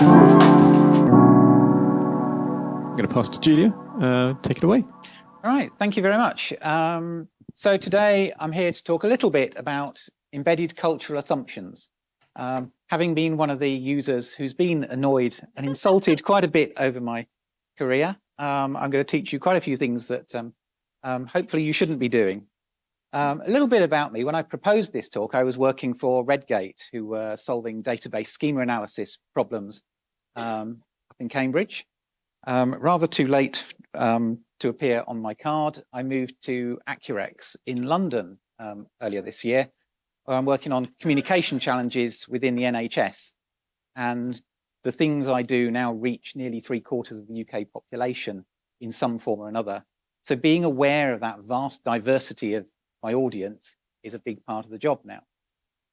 I'm going to pass to Julia. Take it away. All right, thank you very much. So today I'm here to talk a little bit about embedded cultural assumptions. Having been one of the users who's been annoyed and insulted quite a bit over my career, I'm going to teach you quite a few things that hopefully you shouldn't be doing. A little bit about me. When I proposed this talk, I was working for Redgate, who were solving database schema analysis problems up in Cambridge. Rather too late to appear on my card, I moved to Accurex in London earlier this year, where I'm working on communication challenges within the NHS. And the things I do now reach nearly 3/4 of the UK population in some form or another. So being aware of that vast diversity of my audience is a big part of the job now.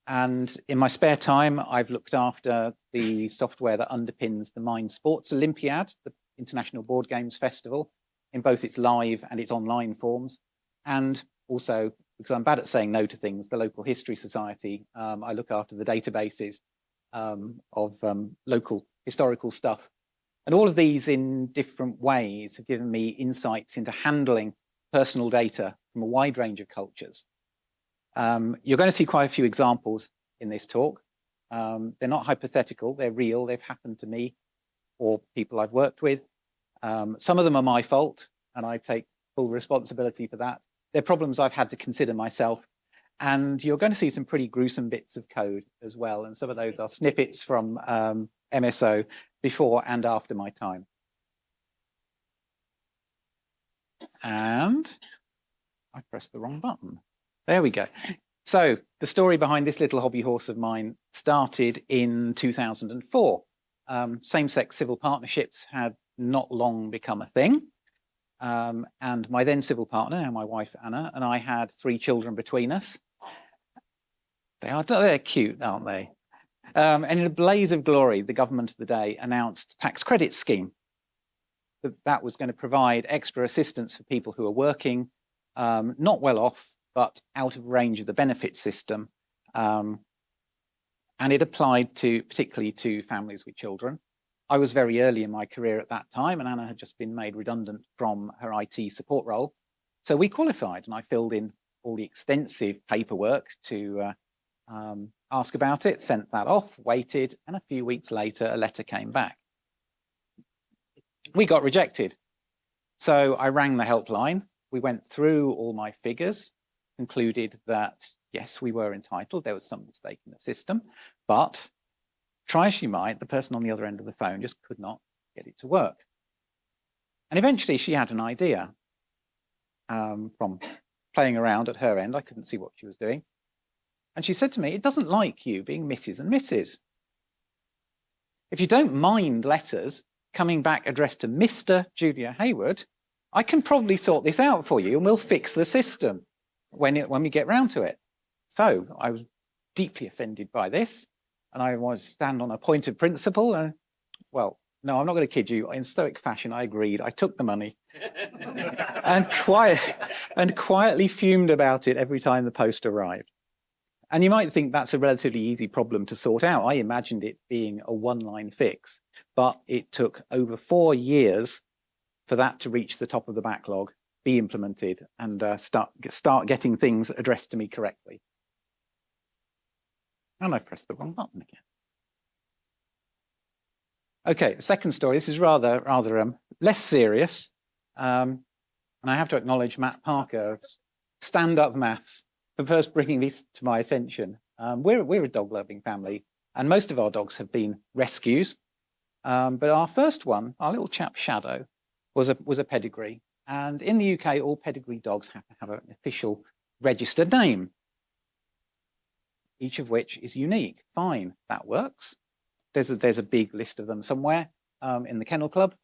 And in my spare time, I've looked after the software that underpins the Mind Sports Olympiad, the International Board Games Festival, in both its live and its online forms. And also, because I'm bad at saying no to things, the local history society, I look after the databases of local historical stuff. And all of these in different ways have given me insights into handling personal data from a wide range of cultures. You're going to see quite a few examples in this talk. They're not hypothetical, they're real, they've happened to me or people I've worked with. Some of them are my fault, and I take full responsibility for that. They're problems I've had to consider myself. And you're going to see some pretty gruesome bits of code as well. And some of those are snippets from MSO before and after my time. And I pressed the wrong button. There we go. So the story behind this little hobby horse of mine started in 2004. Same-sex civil partnerships had not long become a thing. And my then civil partner, and my wife Anna, and I had 3 children between us. They're cute, aren't they? And in a blaze of glory, the government of the day announced a tax credit scheme that was going to provide extra assistance for people who are working, not well off, but out of range of the benefit system. And it applied particularly to families with children. I was very early in my career at that time, and Anna had just been made redundant from her IT support role. So we qualified, and I filled in all the extensive paperwork to ask about it, sent that off, waited, and a few weeks later, a letter came back. We got rejected. So I rang the helpline. We went through all my figures, concluded that, yes, we were entitled. There was some mistake in the system, but try as she might, the person on the other end of the phone just could not get it to work. And eventually she had an idea from playing around at her end. I couldn't see what she was doing. And she said to me, it doesn't like you being Mrs. and Mrs. If you don't mind letters coming back addressed to Mr. Julia Hayward, I can probably sort this out for you and we'll fix the system when we get round to it. So I was deeply offended by this. And I was stand on a point of principle. And well, no, I'm not going to kid you. In stoic fashion, I agreed. I took the money and quietly fumed about it every time the post arrived. And you might think that's a relatively easy problem to sort out. I imagined it being a one-line fix, but it took over 4 years for that to reach the top of the backlog, be implemented, and start getting things addressed to me correctly. And I pressed the wrong button again. Okay, second story. This is rather less serious. And I have to acknowledge Matt Parker, Stand Up Maths, for first bringing this to my attention. We're a dog-loving family, and most of our dogs have been rescues. But our first one, our little chap Shadow, was a pedigree. And in the UK, all pedigree dogs have to have an official registered name, each of which is unique. Fine, that works. There's a big list of them somewhere in the Kennel Club.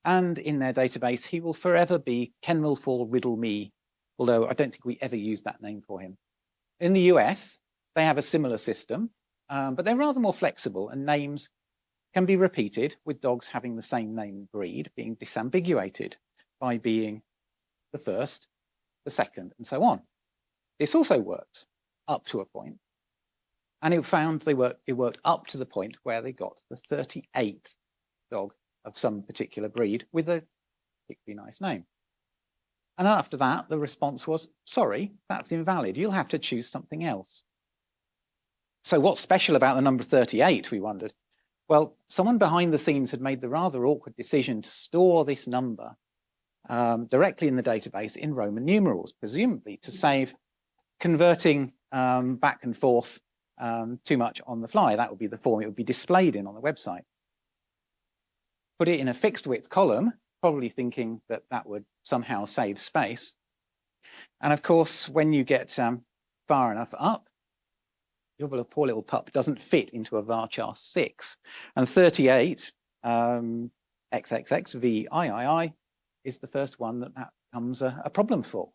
And in their database, he will forever be Kenmil for Riddle Me, although I don't think we ever used that name for him. In the US, they have a similar system, but they're rather more flexible, and names can be repeated with dogs having the same name and breed being disambiguated by being the first, the second, and so on. This also works up to a point. And it worked up to the point where they got the 38th dog of some particular breed with a particularly nice name. And after that, the response was, sorry, that's invalid. You'll have to choose something else. So what's special about the number 38, we wondered? Well, someone behind the scenes had made the rather awkward decision to store this number directly in the database in Roman numerals, presumably to save converting back and forth too much on the fly. That would be the form it would be displayed in on the website. Put it in a fixed width column, probably thinking that that would somehow save space. And of course, when you get far enough up, your poor little pup doesn't fit into a varchar 6. And 38, XXXVIII, is the first one that becomes a problem for.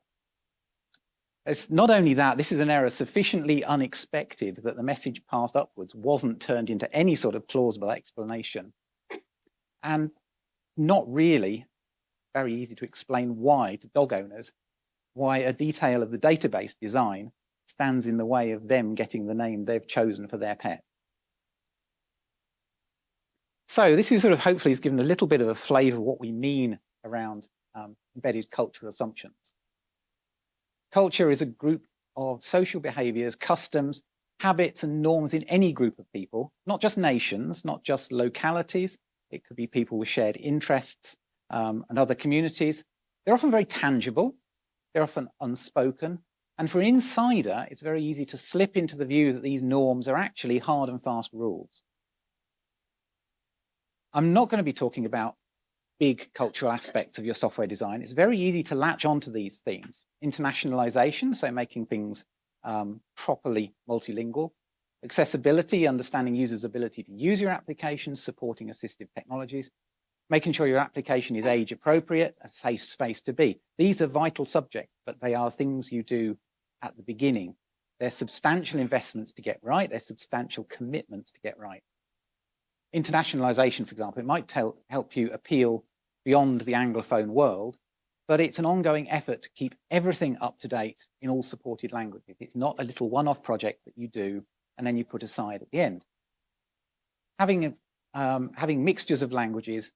It's not only that, this is an error sufficiently unexpected that the message passed upwards wasn't turned into any sort of plausible explanation. And not really very easy to explain why to dog owners, why a detail of the database design stands in the way of them getting the name they've chosen for their pet. So this is sort of hopefully has given a little bit of a flavor of what we mean around embedded cultural assumptions. Culture is a group of social behaviors, customs, habits, and norms in any group of people, not just nations, not just localities. It could be people with shared interests and other communities. They're often very tangible. They're often unspoken. And for an insider, it's very easy to slip into the view that these norms are actually hard and fast rules. I'm not going to be talking about big cultural aspects of your software design. It's very easy to latch onto these themes. Internationalization, so making things properly multilingual. Accessibility, understanding users' ability to use your applications, supporting assistive technologies. Making sure your application is age appropriate, a safe space to be. These are vital subjects, but they are things you do at the beginning. They're substantial investments to get right. They're substantial commitments to get right. Internationalization, for example, it might help you appeal beyond the Anglophone world, but it's an ongoing effort to keep everything up to date in all supported languages. It's not a little one-off project that you do and then you put aside at the end. Having mixtures of languages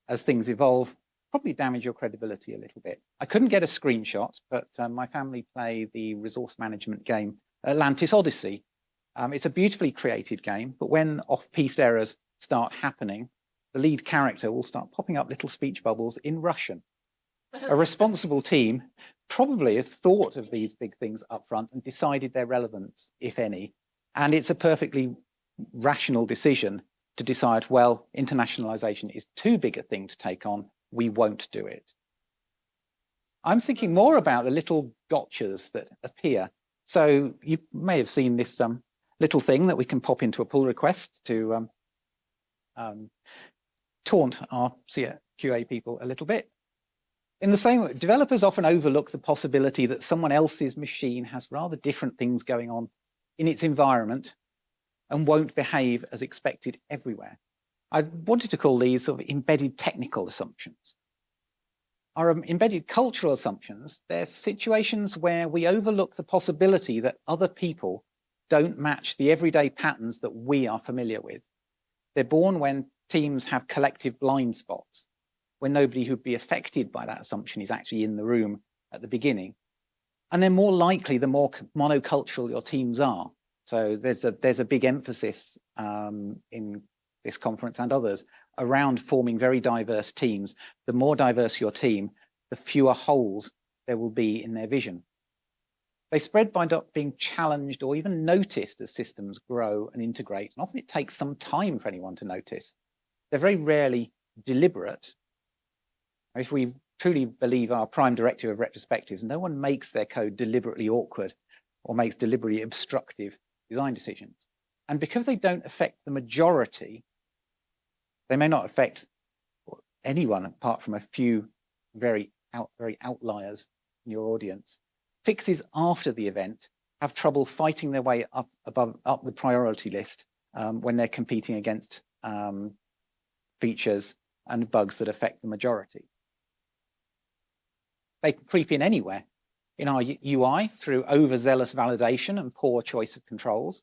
as things evolve probably damage your credibility a little bit. I couldn't get a screenshot, but my family play the resource management game Atlantis Odyssey. It's a beautifully created game, but when off-piste errors start happening, the lead character will start popping up little speech bubbles in Russian. A responsible team probably has thought of these big things up front and decided their relevance, if any. And it's a perfectly rational decision to decide, well, internationalization is too big a thing to take on. We won't do it. I'm thinking more about the little gotchas that appear. So you may have seen this little thing that we can pop into a pull request to taunt our QA people a little bit. In the same way, developers often overlook the possibility that someone else's machine has rather different things going on in its environment and won't behave as expected everywhere. I wanted to call these sort of embedded technical assumptions. Our embedded cultural assumptions, they're situations where we overlook the possibility that other people don't match the everyday patterns that we are familiar with. They're born when teams have collective blind spots, when nobody who'd be affected by that assumption is actually in the room at the beginning. And they're more likely the more monocultural your teams are. So there's a big emphasis in this conference and others around forming very diverse teams. The more diverse your team, the fewer holes there will be in their vision. They spread by not being challenged or even noticed as systems grow and integrate. And often it takes some time for anyone to notice. They're very rarely deliberate. If we truly believe our prime directive of retrospectives, no one makes their code deliberately awkward or makes deliberately obstructive design decisions. And because they don't affect the majority, they may not affect anyone apart from a few very outliers in your audience. Fixes after the event have trouble fighting their way up the priority list when they're competing against features and bugs that affect the majority. They can creep in anywhere in our UI through overzealous validation and poor choice of controls.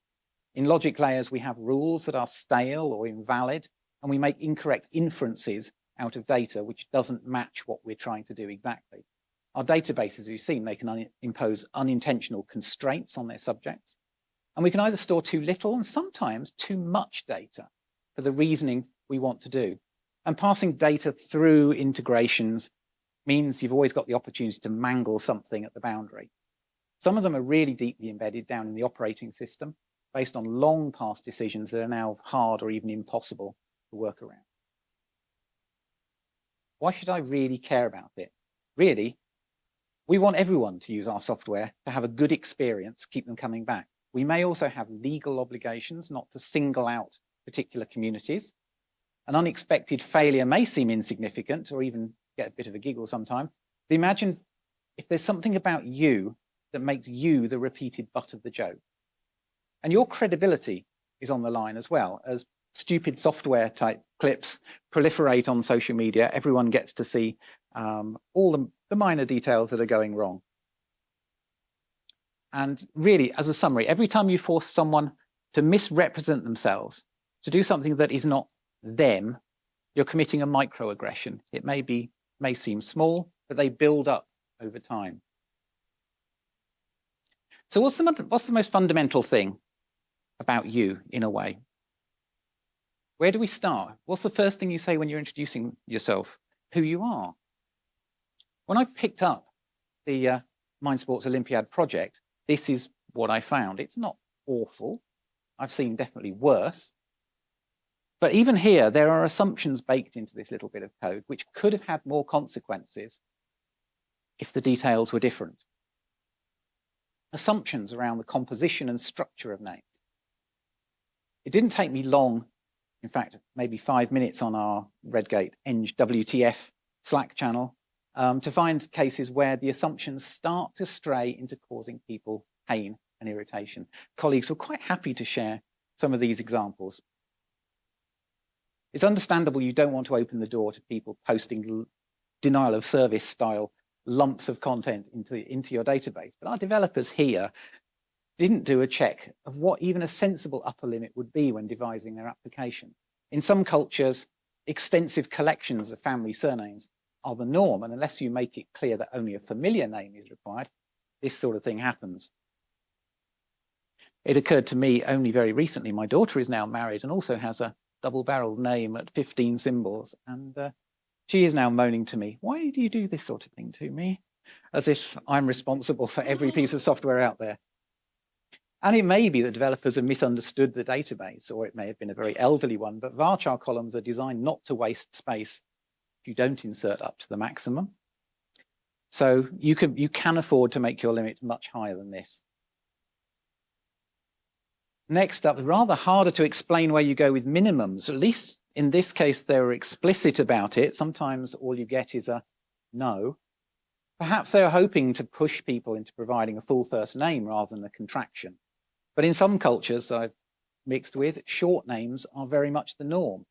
In logic layers, we have rules that are stale or invalid, and we make incorrect inferences out of data which doesn't match what we're trying to do exactly. Our databases, as you've seen, they can impose unintentional constraints on their subjects. And we can either store too little and sometimes too much data for the reasoning we want to do. And passing data through integrations means you've always got the opportunity to mangle something at the boundary. Some of them are really deeply embedded down in the operating system based on long past decisions that are now hard or even impossible to work around. Why should I really care about it? Really, we want everyone to use our software to have a good experience, keep them coming back. We may also have legal obligations not to single out particular communities. An unexpected failure may seem insignificant or even get a bit of a giggle sometimes. But imagine if there's something about you that makes you the repeated butt of the joke. And your credibility is on the line as well. As stupid software type clips proliferate on social media, everyone gets to see all the minor details that are going wrong. And really, as a summary, every time you force someone to misrepresent themselves, to do something that is not them, you're committing a microaggression. It may seem small, but they build up over time. So what's the most fundamental thing about you, in a way? Where do we start? What's the first thing you say when you're introducing yourself? Who you are? When I picked up the Mind Sports Olympiad project, this is what I found. It's not awful. I've seen definitely worse. But even here, there are assumptions baked into this little bit of code which could have had more consequences if the details were different. Assumptions around the composition and structure of names. It didn't take me long, in fact, maybe 5 minutes on our Redgate Eng WTF Slack channel, to find cases where the assumptions start to stray into causing people pain and irritation. Colleagues were quite happy to share some of these examples. It's understandable you don't want to open the door to people posting denial of service style lumps of content into your database. But our developers here didn't do a check of what even a sensible upper limit would be when devising their application. In some cultures, extensive collections of family surnames are the norm, and unless you make it clear that only a familiar name is required, this sort of thing happens. It occurred to me only very recently, my daughter is now married and also has a double-barreled name at 15 symbols, and she is now moaning to me, why do you do this sort of thing to me? As if I'm responsible for every piece of software out there. And it may be that developers have misunderstood the database, or it may have been a very elderly one, but varchar columns are designed not to waste space if you don't insert up to the maximum. So you can afford to make your limits much higher than this. Next up, rather harder to explain where you go with minimums. At least in this case, they were explicit about it. Sometimes all you get is a no. Perhaps they were hoping to push people into providing a full first name rather than a contraction. But in some cultures I've mixed with, short names are very much the norm.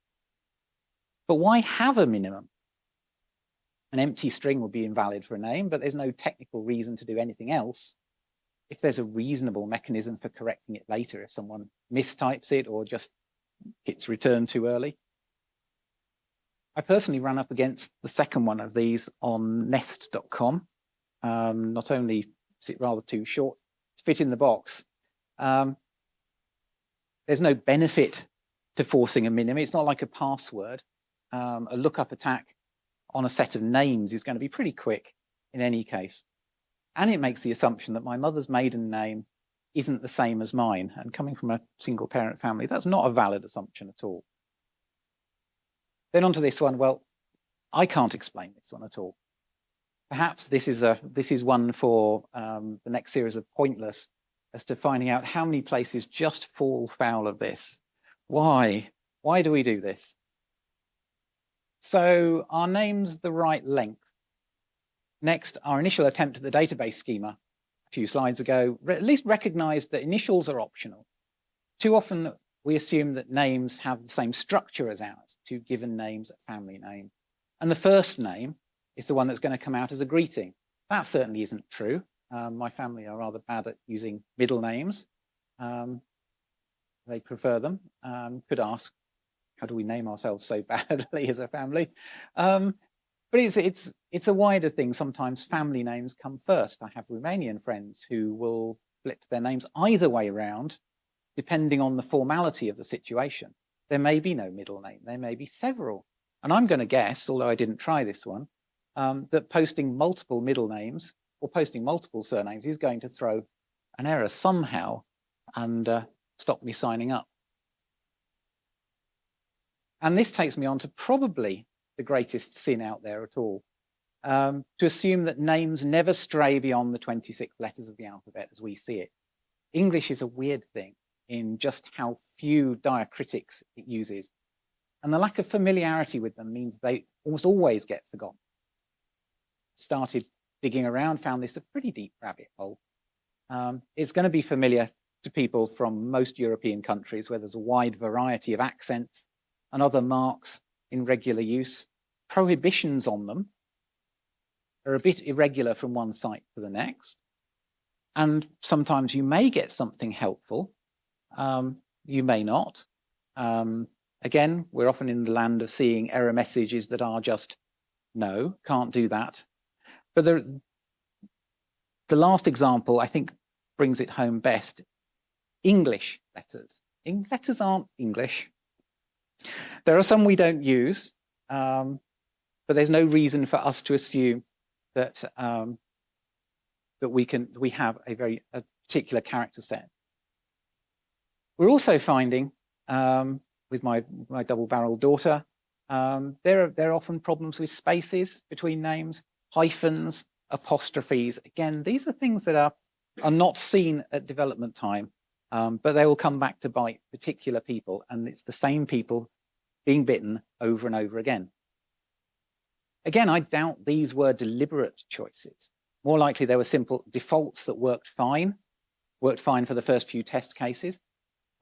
But why have a minimum? An empty string would be invalid for a name, but there's no technical reason to do anything else. If there's a reasonable mechanism for correcting it later, if someone mistypes it or just hits return too early. I personally ran up against the second one of these on nest.com. Not only is it rather too short to fit in the box, there's no benefit to forcing a minimum. It's not like a password. A lookup attack on a set of names is going to be pretty quick in any case. And it makes the assumption that my mother's maiden name isn't the same as mine. And coming from a single parent family, that's not a valid assumption at all. Then onto this one. Well, I can't explain this one at all. Perhaps this is one for the next series of Pointless, as to finding out how many places just fall foul of this. Why? Why do we do this? So are names the right length? Next, our initial attempt at the database schema a few slides ago at least recognized that initials are optional. Too often we assume that names have the same structure as ours, two given names, a family name. And the first name is the one that's going to come out as a greeting. That certainly isn't true. My family are rather bad at using middle names. they prefer them. Could ask, how do we name ourselves so badly as a family? But it's a wider thing. Sometimes family names come first. I have Romanian friends who will flip their names either way around, depending on the formality of the situation. There may be no middle name, there may be several. And I'm going to guess, although I didn't try this one, that posting multiple middle names or posting multiple surnames is going to throw an error somehow and stop me signing up. And this takes me on to probably the greatest sin out there at all, to assume that names never stray beyond the 26 letters of the alphabet as we see it. English is a weird thing in just how few diacritics it uses. And the lack of familiarity with them means they almost always get forgotten. Started digging around, found this a pretty deep rabbit hole. It's going to be familiar to people from most European countries where there's a wide variety of accents and other marks in regular use. Prohibitions on them are a bit irregular from one site to the next. And sometimes you may get something helpful, you may not. Again, we're often in the land of seeing error messages that are just, no, can't do that. But the last example, I think, brings it home best. English letters. Letters aren't English. There are some we don't use, but there's no reason for us to assume that that we have a particular character set. We're also finding with my double-barreled daughter, there are often problems with spaces between names, hyphens, apostrophes. Again, these are things that are not seen at development time, but they will come back to bite particular people, and it's the same people being bitten over and over again. Again, I doubt these were deliberate choices. More likely they were simple defaults that worked fine for the first few test cases.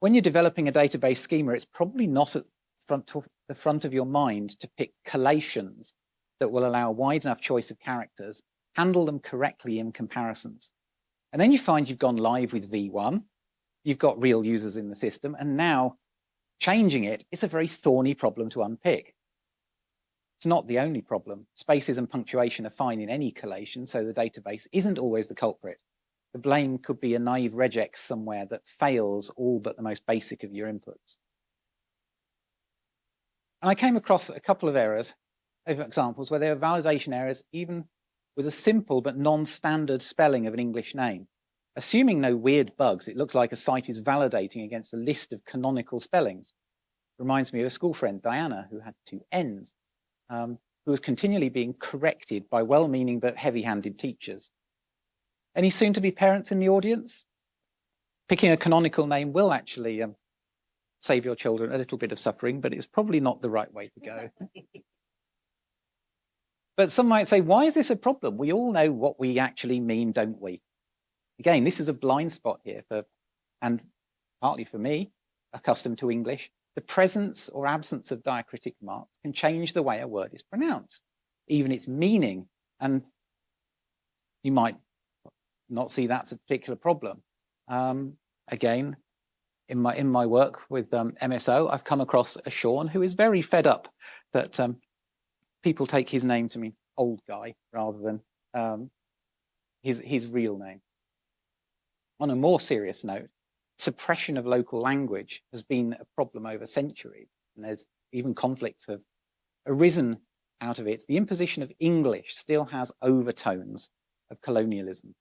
When you're developing a database schema, it's probably not at the front of your mind to pick collations that will allow a wide enough choice of characters, handle them correctly in comparisons. And then you find you've gone live with V1, you've got real users in the system, and now changing it is a very thorny problem to unpick. It's not the only problem. Spaces and punctuation are fine in any collation, so the database isn't always the culprit. The blame could be a naive regex somewhere that fails all but the most basic of your inputs. And I came across a couple of errors, examples where there are validation errors even with a simple but non-standard spelling of an English name. Assuming no weird bugs, it looks like a site is validating against a list of canonical spellings. Reminds me of a school friend, Diana, who had 2 N's, who was continually being corrected by well-meaning but heavy-handed teachers. Any soon-to-be parents in the audience? Picking a canonical name will actually save your children a little bit of suffering, but it's probably not the right way to go. But some might say, why is this a problem? We all know what we actually mean, don't we? Again, this is a blind spot here, and partly for me, accustomed to English. The presence or absence of diacritic marks can change the way a word is pronounced, even its meaning. And you might not see that's a particular problem. Again, in my work with MSO, I've come across a Sean who is very fed up that people take his name to mean old guy rather than his real name. On a more serious note, suppression of local language has been a problem over centuries, and there's even conflicts have arisen out of it. The imposition of English still has overtones of colonialism.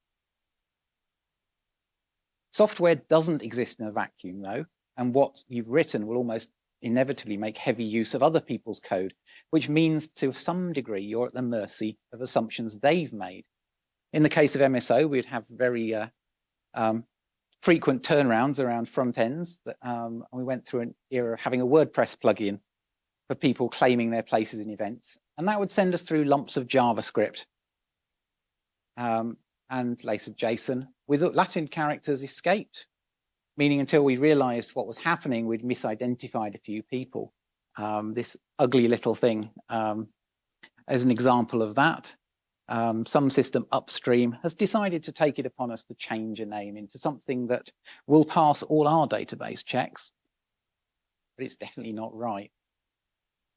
Software doesn't exist in a vacuum, though, and what you've written will almost inevitably make heavy use of other people's code, which means to some degree you're at the mercy of assumptions they've made. In the case of MSO, we'd have very frequent turnarounds around front ends. We went through an era of having a WordPress plugin for people claiming their places in events, and that would send us through lumps of JavaScript and later JSON with Latin characters escaped, meaning until we realized what was happening, we'd misidentified a few people. This ugly little thing as an example of that. Some system upstream has decided to take it upon us to change a name into something that will pass all our database checks. but it's definitely not right.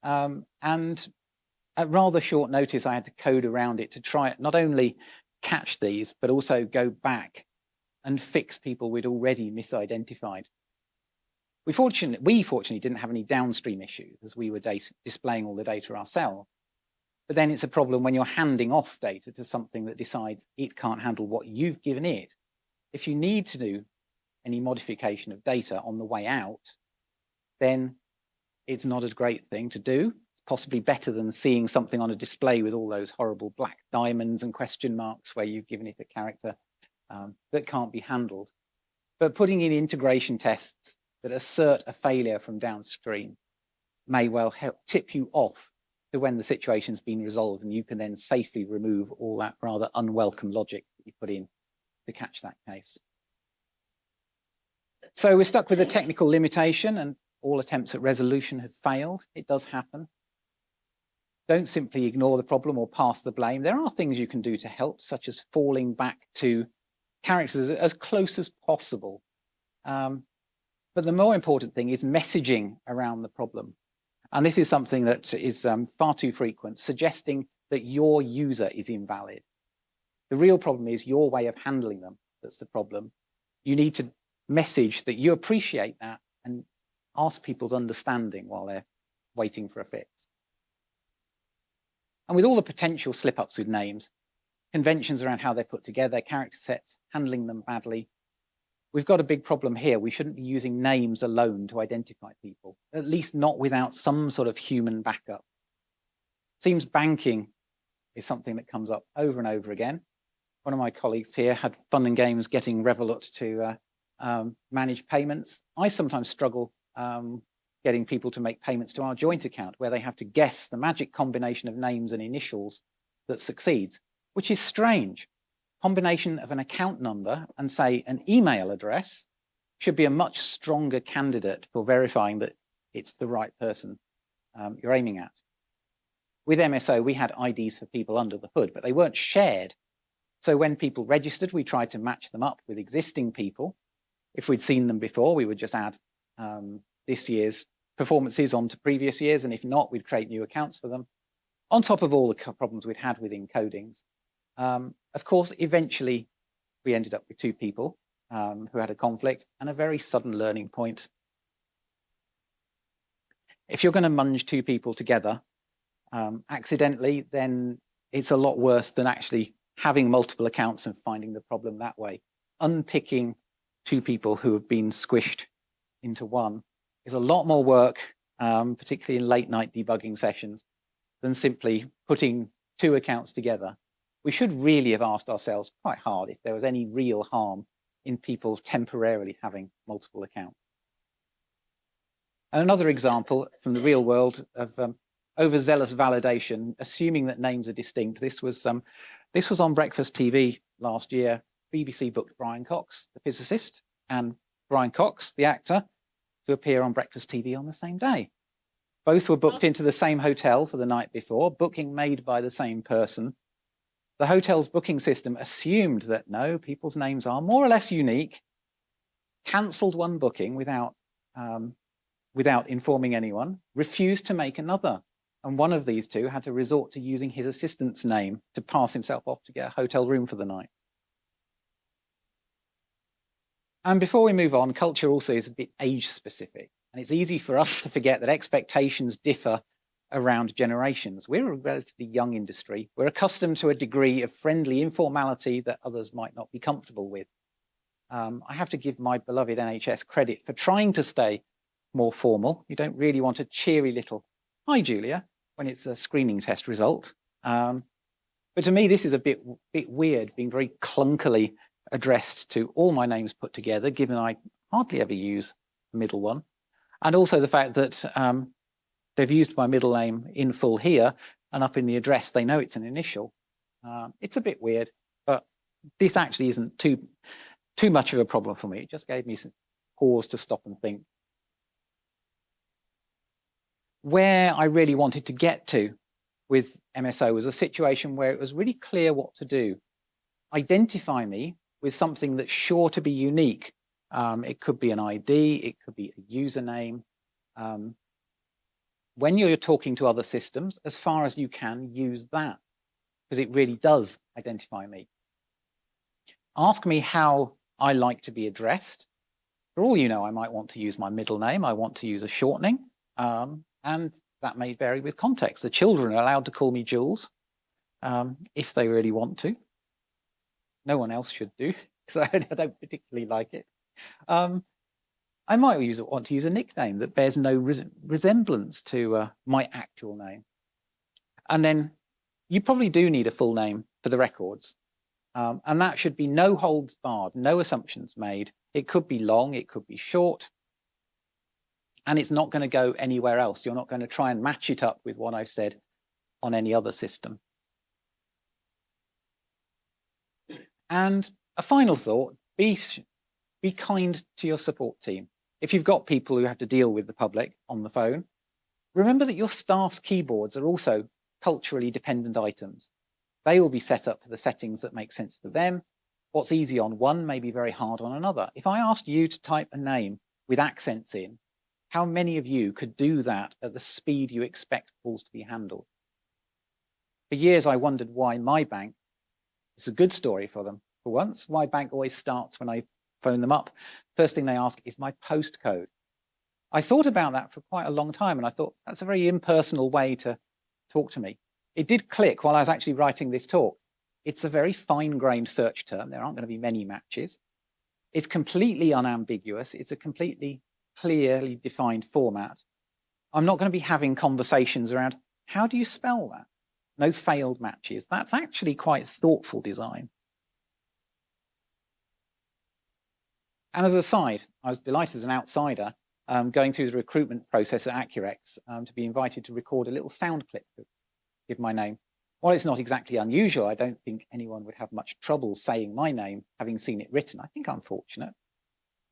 And at rather short notice, I had to code around it to try not only catch these, but also go back and fix people we'd already misidentified. We fortunately didn't have any downstream issues as we were displaying all the data ourselves. But then it's a problem when you're handing off data to something that decides it can't handle what you've given it. If you need to do any modification of data on the way out, then it's not a great thing to do. It's possibly better than seeing something on a display with all those horrible black diamonds and question marks where you've given it a character that can't be handled. But putting in integration tests that assert a failure from downstream may well help tip you off to when the situation's been resolved, and you can then safely remove all that rather unwelcome logic that you put in to catch that case. So we're stuck with a technical limitation, and all attempts at resolution have failed. It does happen. Don't simply ignore the problem or pass the blame. There are things you can do to help, such as falling back to characters as close as possible. But the more important thing is messaging around the problem. And this is something that is far too frequent, suggesting that your user is invalid. The real problem is your way of handling them. That's the problem. You need to message that you appreciate that and ask people's understanding while they're waiting for a fix. And with all the potential slip-ups with names, conventions around how they're put together, character sets, handling them badly, we've got a big problem here. We shouldn't be using names alone to identify people, at least not without some sort of human backup. Seems banking is something that comes up over and over again. One of my colleagues here had fun and games getting Revolut to manage payments. I sometimes struggle getting people to make payments to our joint account, where they have to guess the magic combination of names and initials that succeeds, which is strange. Combination of an account number and, say, an email address should be a much stronger candidate for verifying that it's the right person you're aiming at. With MSO, we had IDs for people under the hood, but they weren't shared. So when people registered, we tried to match them up with existing people. If we'd seen them before, we would just add this year's performances onto previous years, and if not, we'd create new accounts for them, on top of all the problems we'd had with encodings. Of course, eventually, we ended up with two people who had a conflict and a very sudden learning point. If you're going to munge two people together accidentally, then it's a lot worse than actually having multiple accounts and finding the problem that way. Unpicking two people who have been squished into one is a lot more work, particularly in late night debugging sessions, than simply putting two accounts together. We should really have asked ourselves quite hard if there was any real harm in people temporarily having multiple accounts. And another example from the real world of overzealous validation, assuming that names are distinct. This was on Breakfast TV last year. BBC booked Brian Cox, the physicist, and Brian Cox, the actor, to appear on Breakfast TV on the same day. Both were booked into the same hotel for the night before, booking made by the same person. The hotel's booking system assumed that no, people's names are more or less unique, cancelled one booking without informing anyone, refused to make another. And one of these two had to resort to using his assistant's name to pass himself off to get a hotel room for the night. And before we move on, culture also is a bit age specific. And it's easy for us to forget that expectations differ around generations. We're a relatively young industry. We're accustomed to a degree of friendly informality that others might not be comfortable with. I have to give my beloved NHS credit for trying to stay more formal. You don't really want a cheery little, "Hi, Julia," when it's a screening test result. But to me, this is a bit weird, being very clunkily addressed to all my names put together, given I hardly ever use the middle one. And also the fact that they've used my middle name in full here, and up in the address, they know it's an initial. It's a bit weird, but this actually isn't too much of a problem for me. It just gave me some pause to stop and think. Where I really wanted to get to with MSO was a situation where it was really clear what to do. Identify me with something that's sure to be unique. It could be an ID, it could be a username, When you're talking to other systems, as far as you can, use that, because it really does identify me. Ask me how I like to be addressed. For all you know, I might want to use my middle name. I want to use a shortening. And that may vary with context. The children are allowed to call me Jules if they really want to. No one else should do, because I don't particularly like it. I might want to use a nickname that bears no resemblance to my actual name. And then you probably do need a full name for the records. And that should be no holds barred, no assumptions made. It could be long, it could be short. And it's not going to go anywhere else. You're not going to try and match it up with what I've said on any other system. And a final thought, be kind to your support team. If you've got people who have to deal with the public on the phone, remember that your staff's keyboards are also culturally dependent items. They will be set up for the settings that make sense for them. What's easy on one may be very hard on another. If I asked you to type a name with accents in, how many of you could do that at the speed you expect calls to be handled? For years, I wondered why my bank, it's a good story for them. For once, my bank always starts when I phone them up. First thing they ask is my postcode. I thought about that for quite a long time, and I thought that's a very impersonal way to talk to me. It did click while I was actually writing this talk. It's a very fine-grained search term. There aren't going to be many matches. It's completely unambiguous. It's a completely clearly defined format. I'm not going to be having conversations around how do you spell that? No failed matches. That's actually quite thoughtful design. And as a side, I was delighted as an outsider going through the recruitment process at Accurex to be invited to record a little sound clip to give my name. While it's not exactly unusual, I don't think anyone would have much trouble saying my name, having seen it written. I think I'm fortunate.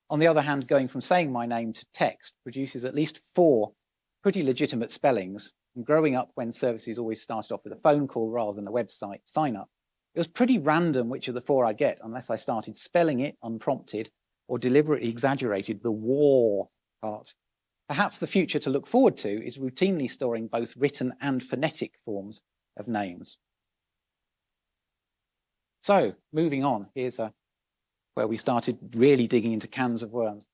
On the other hand, going from saying my name to text produces at least 4 pretty legitimate spellings. And growing up when services always started off with a phone call rather than a website sign up, it was pretty random which of the 4 I get unless I started spelling it unprompted or deliberately exaggerated the war part. Perhaps the future to look forward to is routinely storing both written and phonetic forms of names. So moving on, here's where we started really digging into cans of worms.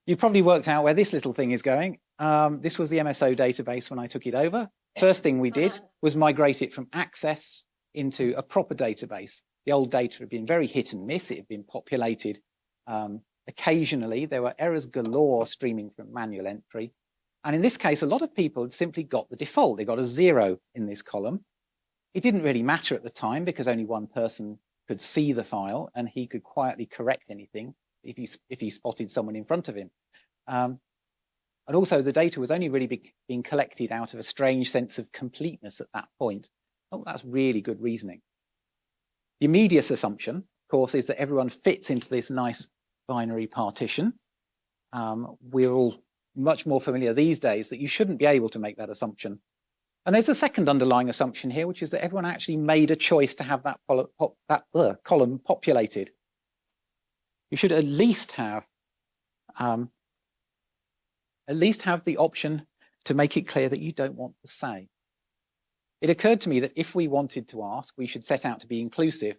You've probably worked out where this little thing is going. This was the MSO database when I took it over. First thing we did was migrate it from Access into a proper database. The old data had been very hit and miss. It had been populated occasionally. There were errors galore streaming from manual entry. And in this case, a lot of people had simply got the default. They got a 0 in this column. It didn't really matter at the time because only one person could see the file and he could quietly correct anything if he spotted someone in front of him. And also the data was only really being collected out of a strange sense of completeness at that point. Oh, that's really good reasoning. The immediate assumption, of course, is that everyone fits into this nice binary partition. We're all much more familiar these days that you shouldn't be able to make that assumption. And there's a second underlying assumption here, which is that everyone actually made a choice to have that column populated. You should at least have the option to make it clear that you don't want to say. It occurred to me that if we wanted to ask, we should set out to be inclusive.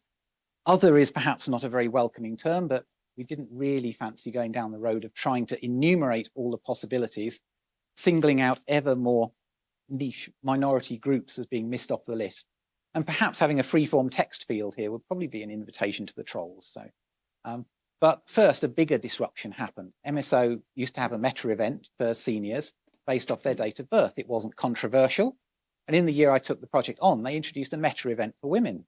Other is perhaps not a very welcoming term, but we didn't really fancy going down the road of trying to enumerate all the possibilities, singling out ever more niche minority groups as being missed off the list. And perhaps having a free-form text field here would probably be an invitation to the trolls. So, but first, a bigger disruption happened. MSO used to have a meta event for seniors based off their date of birth. It wasn't controversial. And in the year I took the project on, they introduced a meta event for women.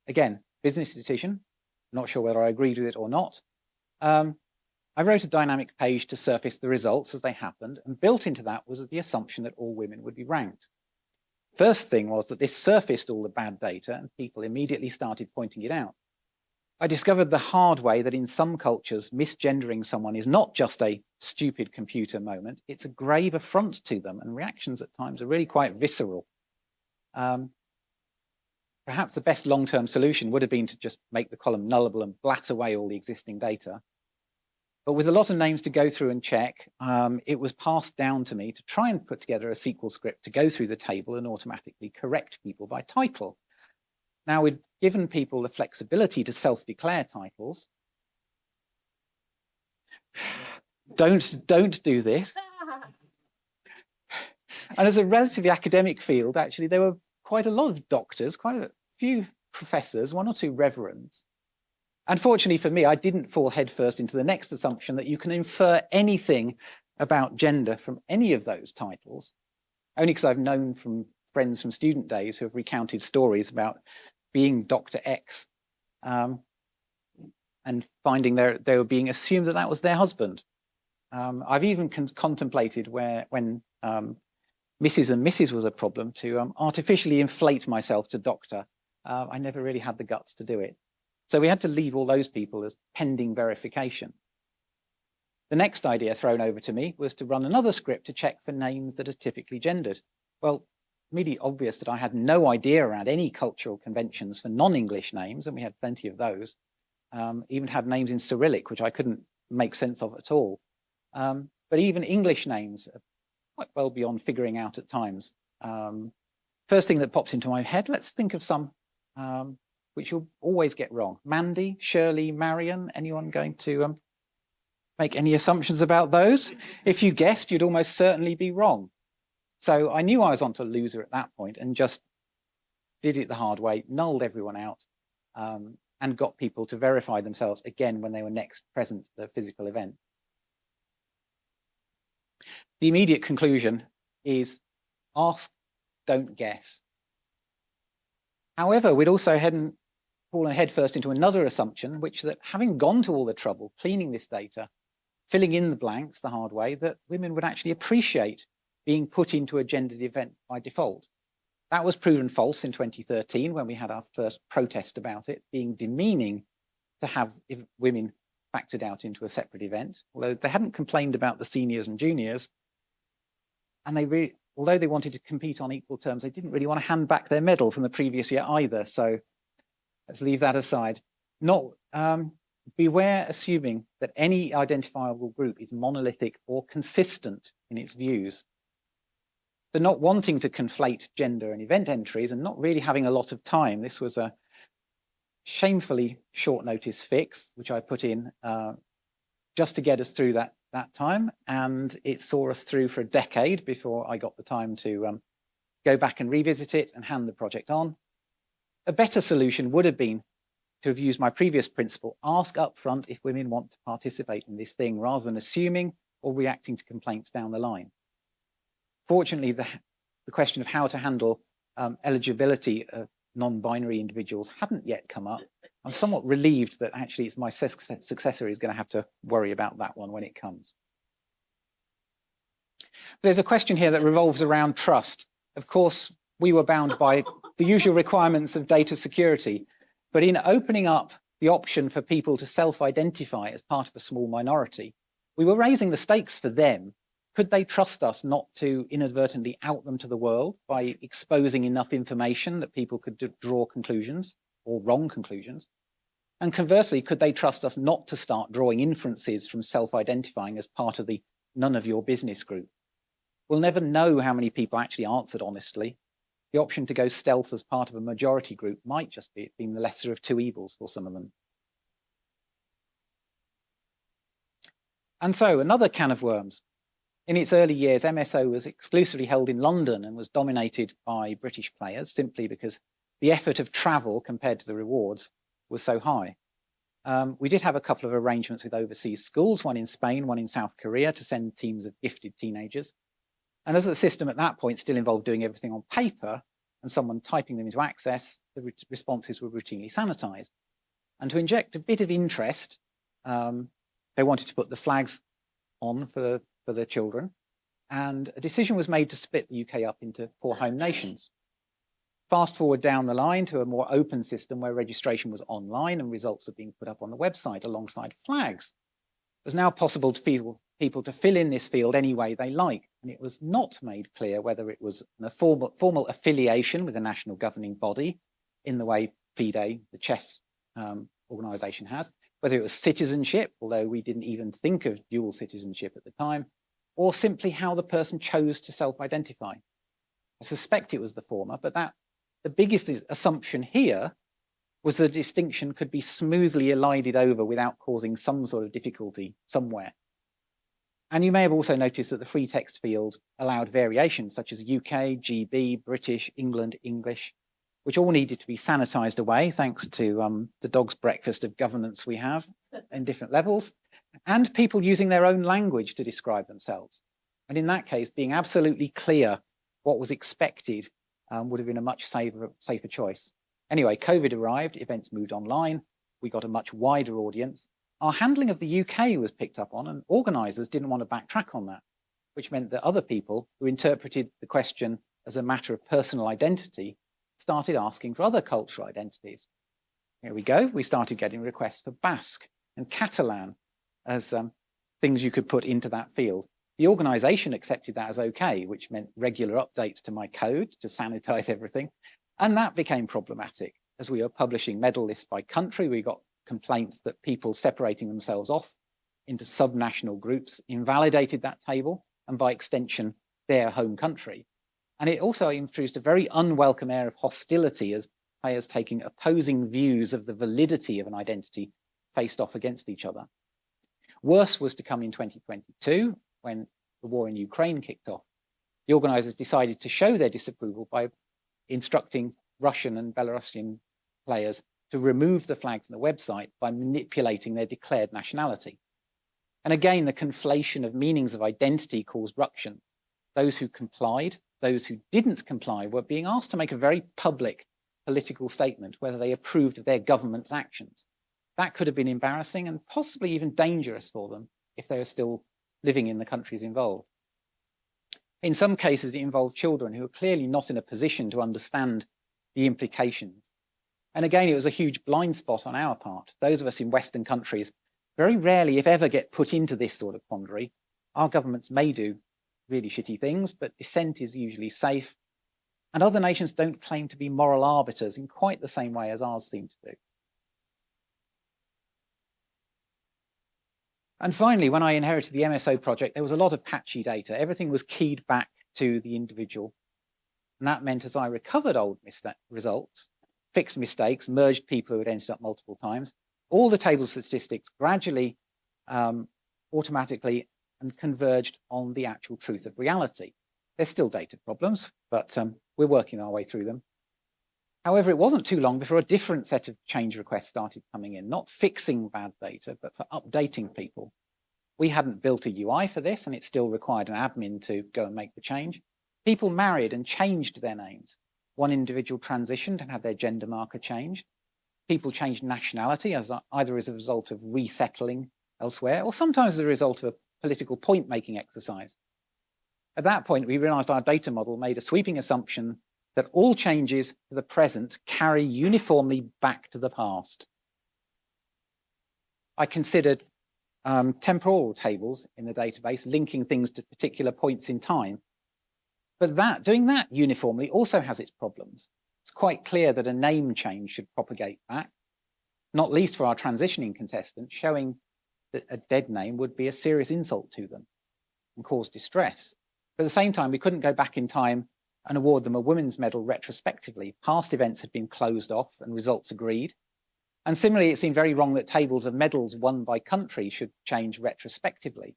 Again, business decision. Not sure whether I agreed with it or not. I wrote a dynamic page to surface the results as they happened, and built into that was the assumption that all women would be ranked. First thing was that this surfaced all the bad data and people immediately started pointing it out. I discovered the hard way that in some cultures, misgendering someone is not just a stupid computer moment, it's a grave affront to them, and reactions at times are really quite visceral. Perhaps the best long-term solution would have been to just make the column nullable and blat away all the existing data. But with a lot of names to go through and check, it was passed down to me to try and put together a SQL script to go through the table and automatically correct people by title. Now, we'd given people the flexibility to self-declare titles. Don't do this. And as a relatively academic field, actually, there were quite a lot of doctors, quite a few professors, one or two reverends. Unfortunately for me, I didn't fall headfirst into the next assumption that you can infer anything about gender from any of those titles, only because I've known from friends from student days who have recounted stories about being Dr. X and finding they were being assumed that that was their husband. I've even contemplated when Mrs. and Mrs. was a problem to artificially inflate myself to doctor. I never really had the guts to do it. So we had to leave all those people as pending verification. The next idea thrown over to me was to run another script to check for names that are typically gendered. Well, immediately obvious that I had no idea around any cultural conventions for non-English names, and we had plenty of those. Even had names in Cyrillic, which I couldn't make sense of at all. But even English names are quite well beyond figuring out at times. First thing that pops into my head, let's think of some which you'll always get wrong. Mandy, Shirley, Marion, anyone going to make any assumptions about those? If you guessed, you'd almost certainly be wrong. So I knew I was onto a loser at that point and just did it the hard way, nulled everyone out, and got people to verify themselves again when they were next present at the physical event. The immediate conclusion is ask, don't guess. However, we'd also fallen headfirst into another assumption, which is that having gone to all the trouble, cleaning this data, filling in the blanks the hard way, that women would actually appreciate being put into a gendered event by default. That was proven false in 2013 when we had our first protest about it, being demeaning to have women factored out into a separate event, although they hadn't complained about the seniors and juniors. And although they wanted to compete on equal terms, they didn't really want to hand back their medal from the previous year either. So let's leave that aside. Beware assuming that any identifiable group is monolithic or consistent in its views. So not wanting to conflate gender and event entries and not really having a lot of time, this was a shamefully short notice fix, which I put in just to get us through that time. And it saw us through for a decade before I got the time to go back and revisit it and hand the project on. A better solution would have been to have used my previous principle, ask up front if women want to participate in this thing rather than assuming or reacting to complaints down the line. Fortunately, the question of how to handle eligibility of non-binary individuals hadn't yet come up. I'm somewhat relieved that actually it's my successor who's going to have to worry about that one when it comes. There's a question here that revolves around trust. Of course, we were bound by the usual requirements of data security, but in opening up the option for people to self-identify as part of a small minority, we were raising the stakes for them. Could they trust us not to inadvertently out them to the world by exposing enough information that people could draw conclusions or wrong conclusions? And conversely, could they trust us not to start drawing inferences from self-identifying as part of the none of your business group? We'll never know how many people actually answered honestly. The option to go stealth as part of a majority group might just be being the lesser of two evils for some of them. And so another can of worms. In its early years, MSO was exclusively held in London and was dominated by British players simply because the effort of travel compared to the rewards was so high. We did have a couple of arrangements with overseas schools, one in Spain, one in South Korea, to send teams of gifted teenagers. And as the system at that point still involved doing everything on paper and someone typing them into Access, the responses were routinely sanitized. And to inject a bit of interest, they wanted to put the flags on for the children. And a decision was made to split the UK up into 4 home nations. Fast forward down the line to a more open system where registration was online and results are being put up on the website alongside flags. It was now possible to people to fill in this field any way they liked, and it was not made clear whether it was a formal affiliation with a national governing body in the way FIDE, the chess organisation, has, whether it was citizenship, although we didn't even think of dual citizenship at the time, or simply how the person chose to self-identify. I suspect it was the former, but the biggest assumption here was the distinction could be smoothly elided over without causing some sort of difficulty somewhere. And you may have also noticed that the free text field allowed variations such as UK, GB, British, England, English, which all needed to be sanitized away thanks to the dog's breakfast of governance we have in different levels, and people using their own language to describe themselves. And in that case, being absolutely clear what was expected would have been a much safer choice. Anyway, COVID arrived, events moved online, we got a much wider audience. Our handling of the UK was picked up on, and organisers didn't want to backtrack on that, which meant that other people who interpreted the question as a matter of personal identity started asking for other cultural identities. Here we go, we started getting requests for Basque and Catalan as things you could put into that field. The organisation accepted that as okay, which meant regular updates to my code to sanitize everything. And that became problematic. As we were publishing medal lists by country, we got complaints that people separating themselves off into subnational groups invalidated that table, and by extension, their home country. And it also introduced a very unwelcome air of hostility as players taking opposing views of the validity of an identity faced off against each other. Worse was to come in 2022, when the war in Ukraine kicked off. The organisers decided to show their disapproval by instructing Russian and Belarusian players to remove the flag from the website by manipulating their declared nationality. And again, the conflation of meanings of identity caused ruction. Those who complied, those who didn't comply were being asked to make a very public political statement whether they approved of their government's actions. That could have been embarrassing and possibly even dangerous for them if they were still living in the countries involved. In some cases, it involved children who were clearly not in a position to understand the implications. And again, it was a huge blind spot on our part. Those of us in Western countries very rarely, if ever, get put into this sort of quandary. Our governments may do really shitty things, but dissent is usually safe. And other nations don't claim to be moral arbiters in quite the same way as ours seem to do. And finally, when I inherited the MSO project, there was a lot of patchy data. Everything was keyed back to the individual. And that meant as I recovered old results, fixed mistakes, merged people who had ended up multiple times, all the table statistics gradually, automatically and converged on the actual truth of reality. There's still data problems, but we're working our way through them. However, it wasn't too long before a different set of change requests started coming in, not fixing bad data, but for updating people. We hadn't built a UI for this, and it still required an admin to go and make the change. People married and changed their names. One individual transitioned and had their gender marker changed. People changed nationality either as a result of resettling elsewhere, or sometimes as a result of a political point-making exercise. At that point, we realized our data model made a sweeping assumption that all changes to the present carry uniformly back to the past. I considered temporal tables in the database, linking things to particular points in time. But doing that uniformly also has its problems. It's quite clear that a name change should propagate back, not least for our transitioning contestants, showing that a dead name would be a serious insult to them and cause distress. But at the same time, we couldn't go back in time and award them a women's medal retrospectively. Past events had been closed off and results agreed. And similarly, it seemed very wrong that tables of medals won by country should change retrospectively.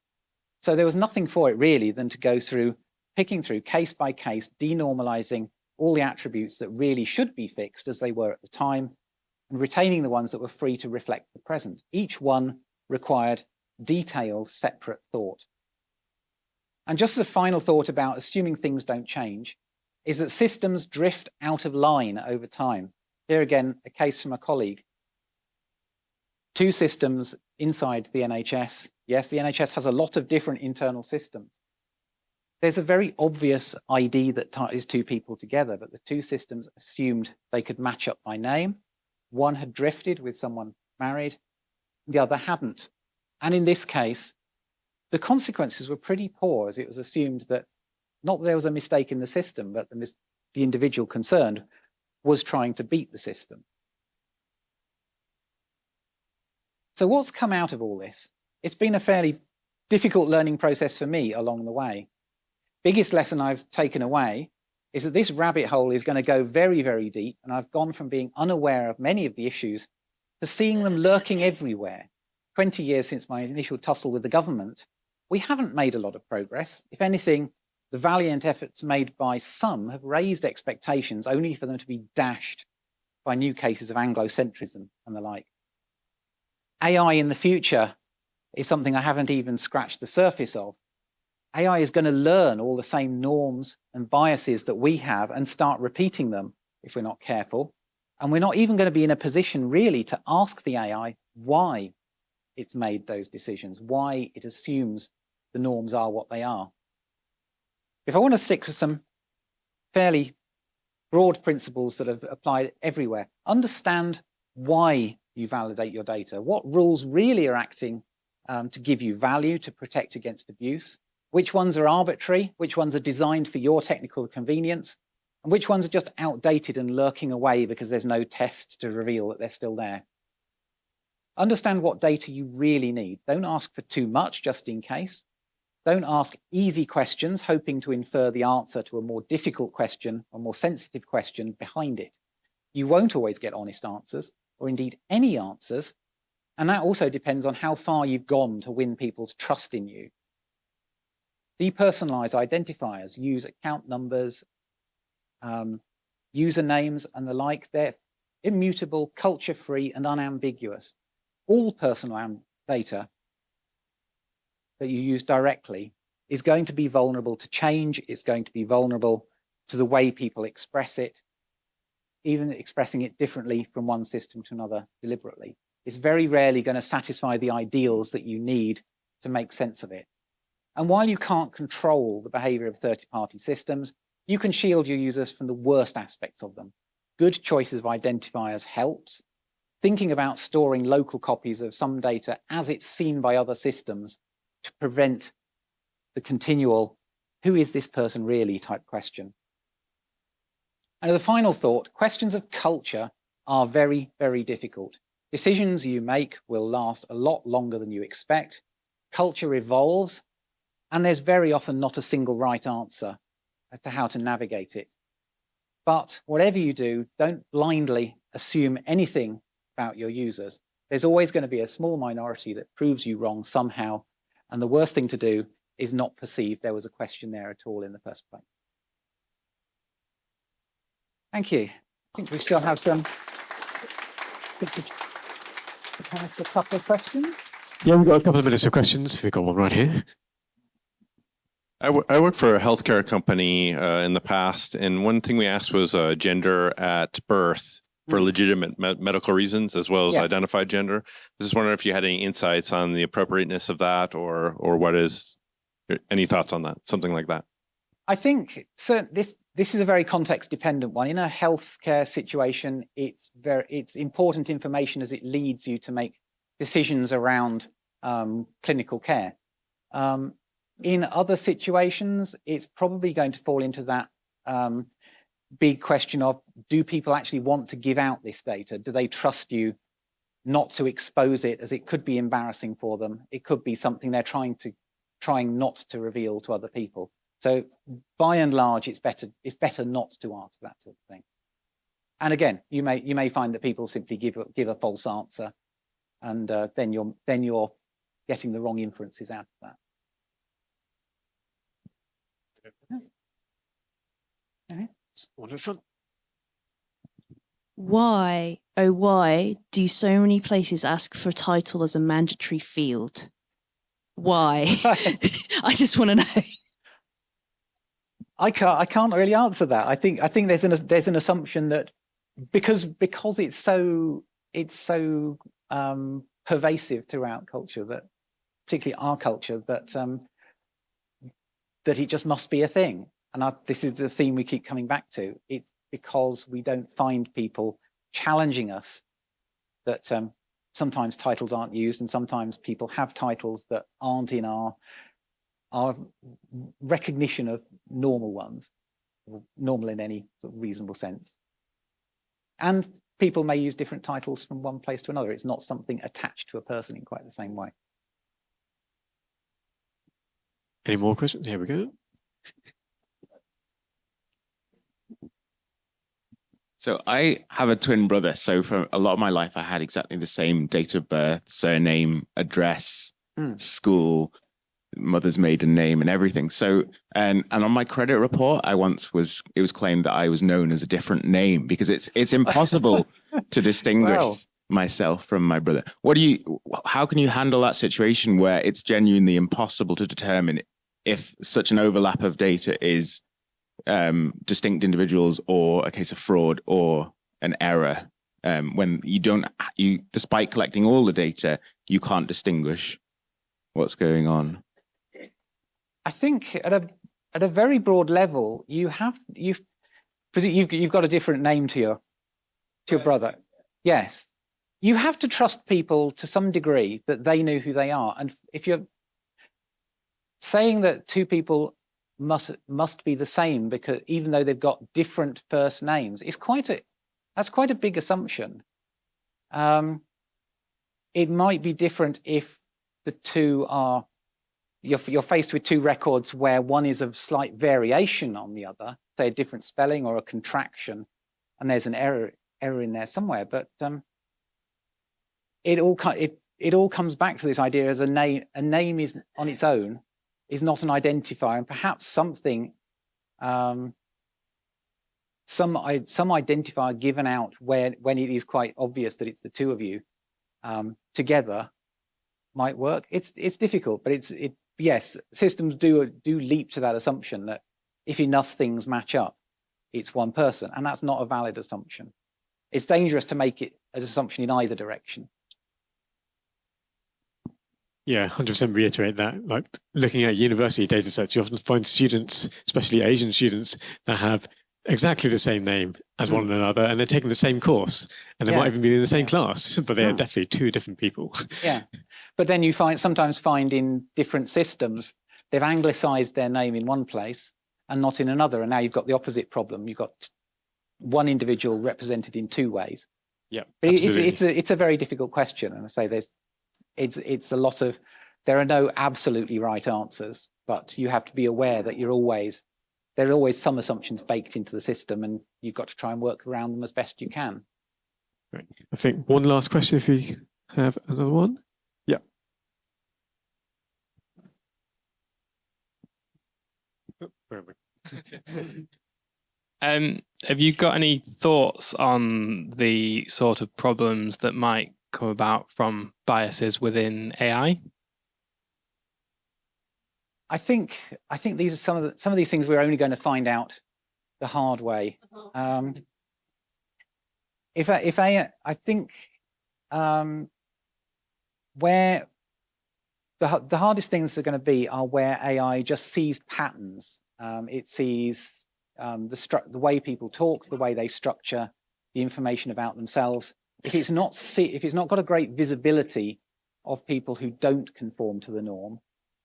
So there was nothing for it really than to go through, picking through case by case, denormalizing all the attributes that really should be fixed as they were at the time, and retaining the ones that were free to reflect the present. Each one required detailed, separate thought. And just as a final thought about assuming things don't change, is that systems drift out of line over time. Here again, a case from a colleague. Two systems inside the NHS. Yes, the NHS has a lot of different internal systems. There's a very obvious ID that ties two people together, but the two systems assumed they could match up by name. One had drifted with someone married, the other hadn't. And in this case, the consequences were pretty poor, as it was assumed that not that there was a mistake in the system, but the individual concerned was trying to beat the system. So what's come out of all this? It's been a fairly difficult learning process for me along the way. Biggest lesson I've taken away is that this rabbit hole is going to go very, very deep. And I've gone from being unaware of many of the issues to seeing them lurking everywhere. 20 years since my initial tussle with the government, we haven't made a lot of progress. If anything, the valiant efforts made by some have raised expectations only for them to be dashed by new cases of Anglocentrism and the like. AI in the future is something I haven't even scratched the surface of. AI is going to learn all the same norms and biases that we have and start repeating them if we're not careful. And we're not even going to be in a position really to ask the AI why it's made those decisions, why it assumes the norms are what they are. If I want to stick with some fairly broad principles that have applied everywhere, understand why you validate your data, what rules really are acting to give you value, to protect against abuse, which ones are arbitrary, which ones are designed for your technical convenience, and which ones are just outdated and lurking away because there's no test to reveal that they're still there. Understand what data you really need. Don't ask for too much just in case. Don't ask easy questions, hoping to infer the answer to a more difficult question, a more sensitive question behind it. You won't always get honest answers, or indeed any answers, and that also depends on how far you've gone to win people's trust in you. Depersonalize identifiers, use account numbers, usernames and the like. They're immutable, culture-free and unambiguous. All personal data that you use directly is going to be vulnerable to change. It's going to be vulnerable to the way people express it, even expressing it differently from one system to another deliberately. It's very rarely going to satisfy the ideals that you need to make sense of it. And while you can't control the behavior of third-party systems, you can shield your users from the worst aspects of them. Good choices of identifiers helps. Thinking about storing local copies of some data as it's seen by other systems to prevent the continual, who is this person really type question. And as a final thought, questions of culture are very, very difficult. Decisions you make will last a lot longer than you expect. Culture evolves, and there's very often not a single right answer as to how to navigate it. But whatever you do, don't blindly assume anything about your users. There's always going to be a small minority that proves you wrong somehow, and the worst thing to do is not perceive there was a question there at all in the first place. Thank you. I think we still have some perhaps a couple of questions. Yeah, we've got a couple of minutes for questions. We've got one right here. I worked for a healthcare company in the past, and one thing we asked was gender at birth for legitimate medical reasons, as well as identified gender. I was just wondering if you had any insights on the appropriateness of that, or what is, any thoughts on that, something like that? I think this is a very context-dependent one. In a healthcare situation, it's important information as it leads you to make decisions around clinical care. In other situations, it's probably going to fall into that big question of, do people actually want to give out this data? Do they trust you not to expose it, as it could be embarrassing for them? It could be something they're trying not to reveal to other people. So by and large, it's better not to ask that sort of thing. And again, you may find that people simply give a false answer, and then you're getting the wrong inferences out of that. Wonderful. Why, oh why, do so many places ask for a title as a mandatory field? Why? I just want to know. I can't really answer that. I think there's an assumption that because it's so pervasive throughout culture, that particularly our culture, that it just must be a thing. And this is the theme we keep coming back to. It's because we don't find people challenging us that sometimes titles aren't used, and sometimes people have titles that aren't in our recognition of normal ones, or normal in any reasonable sense. And people may use different titles from one place to another. It's not something attached to a person in quite the same way. Any more questions? Here we go. So I have a twin brother. So for a lot of my life, I had exactly the same date of birth, surname, address, school, mother's maiden name, and everything. So and on my credit report, it was claimed that I was known as a different name because it's impossible to distinguish myself from my brother. How can you handle that situation where it's genuinely impossible to determine if such an overlap of data is distinct individuals or a case of fraud or an error, when you despite collecting all the data, you can't distinguish what's going on? I think at a very broad level, you've got a different name to your brother. Yes, you have to trust people to some degree that they know who they are, and if you're saying that two people must be the same because even though they've got different first names, that's quite a big assumption. It might be different if the two are you're faced with two records where one is of slight variation on the other, say a different spelling or a contraction, and there's an error in there somewhere. But it all comes back to this idea as a name. A name is on its own is not an identifier, and perhaps something, some identifier given out when it is quite obvious that it's the two of you together might work. It's difficult, but yes, systems do leap to that assumption that if enough things match up, it's one person, and that's not a valid assumption. It's dangerous to make it an assumption in either direction. Yeah, 100% reiterate that. Like looking at university data sets, you often find students, especially Asian students, that have exactly the same name as one another, and they're taking the same course, and they might even be in the same class, but they are definitely two different people. Yeah, but then you sometimes find in different systems, they've anglicized their name in one place and not in another, and now you've got the opposite problem. You've got one individual represented in two ways. Yeah, but it's a very difficult question, and I say it's a lot of, there are no absolutely right answers, but you have to be aware that there are always some assumptions baked into the system, and you've got to try and work around them as best you can. Right. I think one last question, if we have another one. Yeah. Have you got any thoughts on the sort of problems that might come about from biases within AI? I think these are some of these things we're only going to find out the hard way. If AI, I think where the hardest things are going to be are where AI just sees patterns. It sees the way people talk, the way they structure the information about themselves. If it's not got a great visibility of people who don't conform to the norm,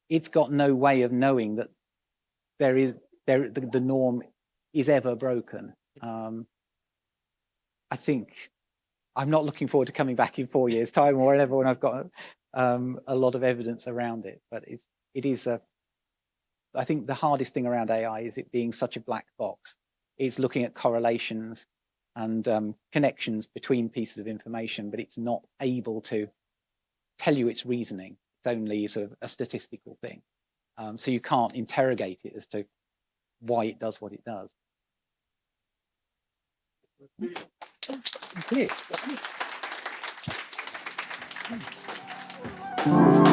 it's got no way of knowing that the norm is ever broken. I think I'm not looking forward to coming back in 4 years' time or whatever when I've got a lot of evidence around it. But I think the hardest thing around AI is it being such a black box. It's looking at correlations and connections between pieces of information, but it's not able to tell you its reasoning. It's only sort of a statistical thing. So you can't interrogate it as to why it does what it does. Thank you.